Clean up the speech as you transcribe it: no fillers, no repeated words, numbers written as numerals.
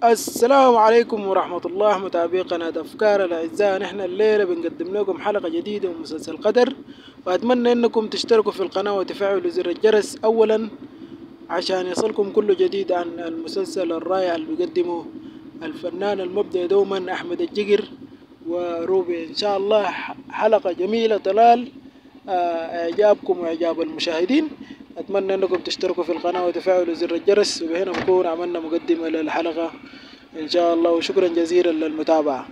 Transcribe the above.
السلام عليكم ورحمة الله متابعي قناة أفكار الأعزاء. نحن الليلة بنقدم لكم حلقة جديدة من مسلسل قدر، وأتمنى أنكم تشتركوا في القناة وتفعلوا زر الجرس أولا عشان يصلكم كل جديد عن المسلسل الرائع اللي بيقدمه الفنان المبدع دوما أحمد الجقر وروبي. إن شاء الله حلقة جميلة طلال إعجابكم وإعجاب المشاهدين. أتمنى أنكم تشتركوا في القناة وتفعلوا زر الجرس، وبهنا نكون عملنا مقدمة للحلقة إن شاء الله، وشكرا جزيلا للمتابعة.